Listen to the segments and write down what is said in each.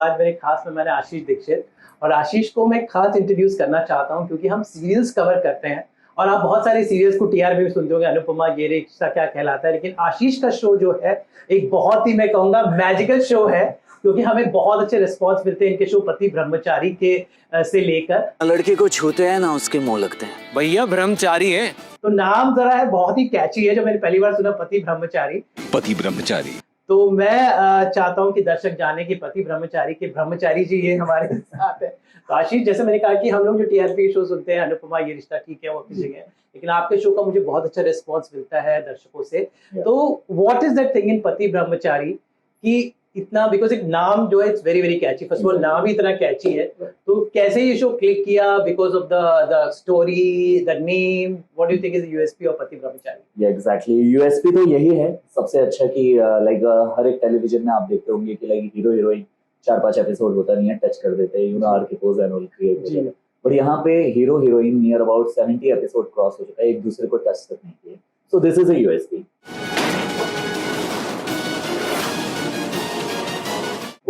आज मेरे खास मेहमान है आशीष दीक्षित। और आशीष को मैं खास इंट्रोड्यूस करना चाहता हूं क्योंकि हम सीरियल्स कवर करते हैं और आप बहुत सारे सीरियल्स को टीआरपी में सुनते होंगे, अनुपमा, ये रिश्ता क्या कहलाता है, लेकिन आशीष का शो जो है एक बहुत ही, मैं कहूंगा, मैजिकल शो है क्योंकि हमें बहुत अच्छे रिस्पॉन्स मिलते हैं इनके शो पति ब्रह्मचारी के से लेकर। लड़के को छूते हैं ना उसके मुंह लगते हैं। भैया ब्रह्मचारी है तो नाम जरा है बहुत ही कैची है, जो मैंने पहली बार सुना, पति ब्रह्मचारी। पति ब्रह्मचारी। तो मैं चाहता हूं कि दर्शक जाने कि पति ब्रह्मचारी के ब्रह्मचारी जी ये हमारे साथ है। तो आशीष, जैसे मैंने कहा कि हम लोग जो टीआरपी के शो सुनते हैं, अनुपमा, ये रिश्ता ठीक है, वो अपनी जगह है, लेकिन आपके शो का मुझे बहुत अच्छा रिस्पॉन्स मिलता है दर्शकों से। तो what is that thing in पति ब्रह्मचारी कि इतना, बिकॉज एक नाम जो है it's very very catchy, first of all नाम ही इतना कैची है, तो कैसे ये शो क्लिक किया? Because of the story, the name, what do you think is the USP of पति ब्रह्मचारी? एग्जैक्टली, यूएसपी तो यही है सबसे अच्छा कि लाइक हर एक टेलीविजन में आप देखते होंगे कि लाइक हीरो हीरोइन 4-5 एपिसोड होता नहीं है, टच कर देते हैं, यू नो, आर्किपोज एंड ऑल क्रिएट। बट यहाँ पे hero heroine near about 70 episode cross हो चुका है, एक दूसरे को टच तक नहीं किए। So this is a USP.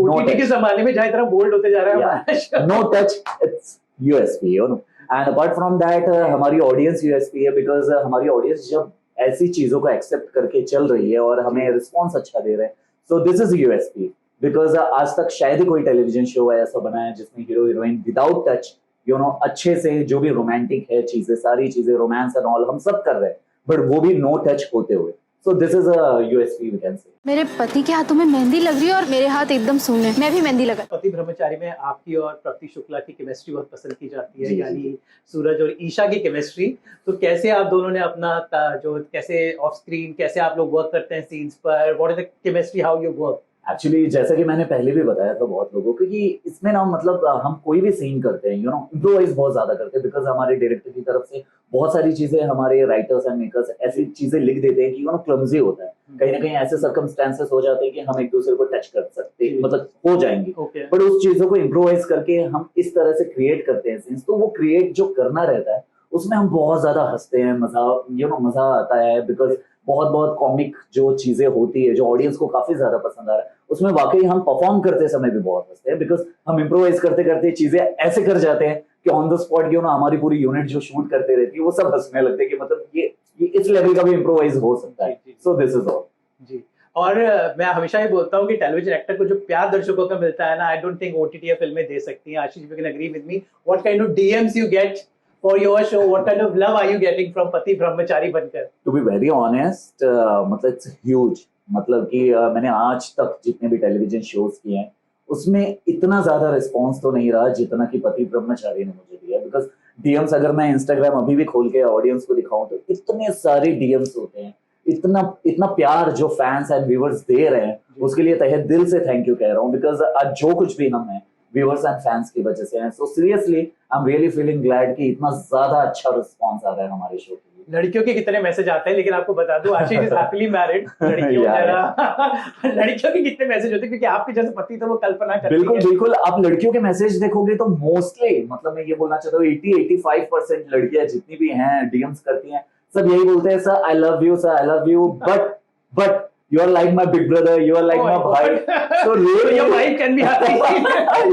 OTT के जमाने में जहां इतना बोल्ड होते जा रहा है, no touch, it's USP, you know. And apart from that हमारी ऑडियंस यूएसपी है, बिकॉज हमारी ऑडियंस जब ऐसी चीजों को एक्सेप्ट करके चल रही है और हमें रिस्पॉन्स अच्छा दे रहे हैं, so this is USP. Because आज तक शायद ही कोई टेलीविजन शो ऐसा बना है जिसमें hero heroine without touch, you know, अच्छे से जो भी रोमांटिक है चीजें, सारी चीजें, रोमांस एंड ऑल हम सब कर रहे हैं, बट वो भी नो टच होते हुए। So this is a USP we can say. मेरे पति के हाथों में मेहंदी लग रही है और मेरे हाथ एकदम सूने हैं। मैं भी मेहंदी लगा। पति ब्रह्मचारी में आपकी और प्रकृति शुक्ला की केमिस्ट्री बहुत पसंद की जाती है, यानी सूरज और ईशा की केमिस्ट्री। तो कैसे आप दोनों ने अपना जो कैसे ऑफ स्क्रीन, कैसे आप लोग वर्क करते हैं सीन्स पर? What is the chemistry, how you work? Actually जैसा कि मैंने पहले भी बताया था बहुत लोगों को कि इसमें ना, मतलब हम कोई भी सीन करते हैं, यू नो, इम्प्रोवाइज बहुत ज्यादा करते हैं, बिकॉज हमारे डायरेक्टर की तरफ से बहुत सारी चीजें, हमारे राइटर्स एंड मेकर्स ऐसी चीजें लिख देते हैं कि यू नो क्लमजी होता है, कहीं ना कहीं ऐसे सर्कमस्टेंसेस हो जाते हैं कि हम एक दूसरे को टच कर सकते, मतलब हो जाएंगे, बट उस चीजों को इम्प्रोवाइज करके हम इस तरह से क्रिएट करते हैं सीन्स। तो वो क्रिएट जो करना रहता है उसमें हम बहुत ज्यादा हंसते हैं, मजा, यू नो, मजा आता है, बिकॉज बहुत बहुत कॉमिक जो चीजें होती है जो ऑडियंस को काफी ज्यादा पसंद आ रहा है, उसमें वाकई हम परफॉर्म करते समय भी बहुत हंसते हैं, बिकॉज हम इम्प्रोवाइज करते करते चीजें ऐसे कर जाते हैं कि on the spot, you know, हमारी पूरी यूनिट जो शूट करते रहती है वो सब हंसने लगते हैं कि मतलब ये इस लेवल का भी इम्प्रोवाइज हो सकता है। सो दिस इज ऑल जी। और मैं हमेशा ये बोलता हूँ कि टेलीविजन एक्टर को जो प्यार दर्शकों का मिलता है ना, आई डोंट थिंक ओटीटी फिल्में दे सकती हैं। Ashish, you can agree with me, what kind of DMs you get for your show, what kind of love are you getting from पति ब्रह्मचारी बनकर? To be very honest, मतलब it's huge, मतलब कि मैंने आज तक जितने भी टेलीविजन शोज किए हैं उसमें इतना ज्यादा रिस्पांस तो नहीं रहा जितना कि पति ब्रह्मचारी ने मुझे दिया। बिकॉज डीएम्स अगर मैं इंस्टाग्राम अभी भी खोल के ऑडियंस को दिखाऊं तो इतने सारे डीएम्स होते हैं, इतना प्यार जो फैंस एंड व्यूअर्स दे रहे हैं, उसके लिए तहे दिल से थैंक यू कह रहा हूँ, बिकॉज आज जो कुछ भी हम हैं व्यूअर्स एंड फैंस की वजह से हैं। So seriously I am really feeling glad कि इतना ज्यादा अच्छा रिस्पांस आ रहा है हमारे शो के लिए। लड़कियों के कितने मैसेज आते हैं, लेकिन आपको बता दूं आशीष इज हैप्पीली मैरिड। लड़कियों लड़कियों के कितने मैसेज होते हैं, क्योंकि आपके जैसे पति तो वो कल्पना करती है। बिल्कुल बिल्कुल, आप लड़कियों के मैसेज देखोगे तो मोस्टली, मतलब मैं ये बोलना चाहता हूँ 80-85% लड़कियां जितनी भी हैं डीएम्स करती हैं, सब यही बोलते हैं, sir I love you, sir I love you, but you are like my big brother, you are like my bhai. So really your wife can be happy.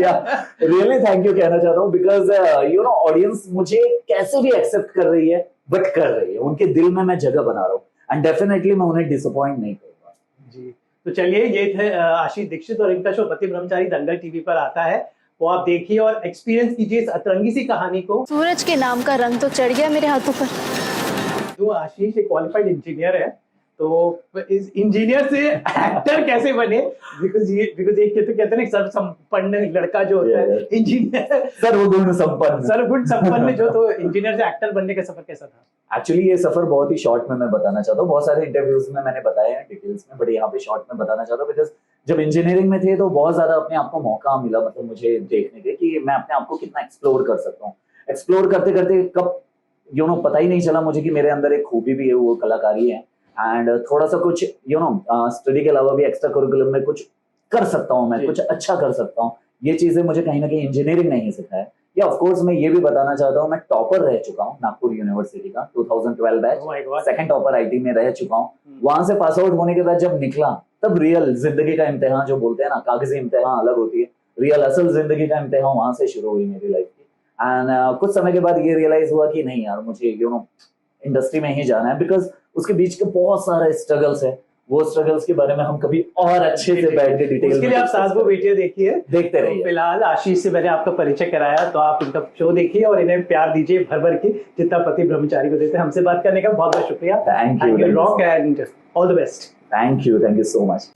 Yeah, really thank you कहना चाहता हूँ, because you know audience मुझे कैसे भी accept कर रही है, but कर रही है, उनके दिल में मैं जगह बना रहा हूँ, एंड डेफिनेटली मैं उन्हें डिसअपॉइंट नहीं करूंगा। जी, तो चलिए, ये थे आशीष दीक्षित और इनका शो पति ब्रह्मचारी दंगल टीवी पर आता है, वो आप देखिए और एक्सपीरियंस कीजिए इस अतरंगी सी कहानी को। सूरज के नाम का रंग तो चढ़ गया मेरे हाथों पर। जो आशीष एक क्वालिफाइड इंजीनियर है, तो इस इंजीनियर से एक्टर कैसे बने? बिकॉज एक कहते हैं ना, सर्वसंपन्न लड़का जो होता है इंजीनियर, सर्वगुण संपन्न जो, तो इंजीनियर से एक्टर बनने का सफर कैसा था? एक्चुअली ये सफर बहुत ही शॉर्ट में मैं बताना चाहता हूँ, बहुत सारे इंटरव्यूज में मैंने बताया है डिटेल्स में, बट यहाँ पे शॉर्ट में बताना चाहता हूँ, बिकॉज जब इंजीनियरिंग में थे तो बहुत ज्यादा अपने आप को मौका मिला, मतलब मुझे देखने के कि मैं अपने आप को कितना एक्सप्लोर कर सकता हूँ। एक्सप्लोर करते करते कब, यू नो, पता ही नहीं चला मुझे कि मेरे अंदर एक खूबी भी है, वो कलाकारी है, एंड थोड़ा सा कुछ, यू नो, स्टडी के अलावा भी एक्स्ट्रा करिकुलम में कुछ कर सकता हूँ मैं, कुछ अच्छा कर सकता हूँ। ये चीजें मुझे कहीं ना कहीं इंजीनियरिंग नहीं सिखाया। या ऑफ कोर्स मैं ये भी बताना चाहता हूँ, मैं टॉपर रह चुका हूँ नागपुर यूनिवर्सिटी का 2012 बैच, सेकंड टॉपर आईटी में रह चुका हूँ। वहां से पास आउट होने के बाद जब निकला, तब रियल जिंदगी का इम्तिहान जो बोलते हैं ना, कागजी इम्तिहान अलग होती है, रियल असल जिंदगी का इम्तिहान वहां से शुरू हुई मेरी लाइफ की। एंड कुछ समय के बाद ये रियलाइज हुआ कि नहीं यार, मुझे इंडस्ट्री में ही जाना है, बिकॉज उसके बीच के बहुत सारे स्ट्रगल्स है। वो स्ट्रगल्स के बारे में हम कभी और अच्छे से बैठ के डिटेल उसके लिए आप सास बहू बेटियां देखिए, देखते तो रहिए। फिलहाल आशीष से मैंने आपका परिचय कराया, तो आप इनका शो देखिए और इन्हें प्यार दीजिए भर भर के, जितना पति ब्रह्मचारी को देते हैं। हमसे बात करने का बहुत बहुत शुक्रिया। Thank you. Rock and all the best. Thank you so much.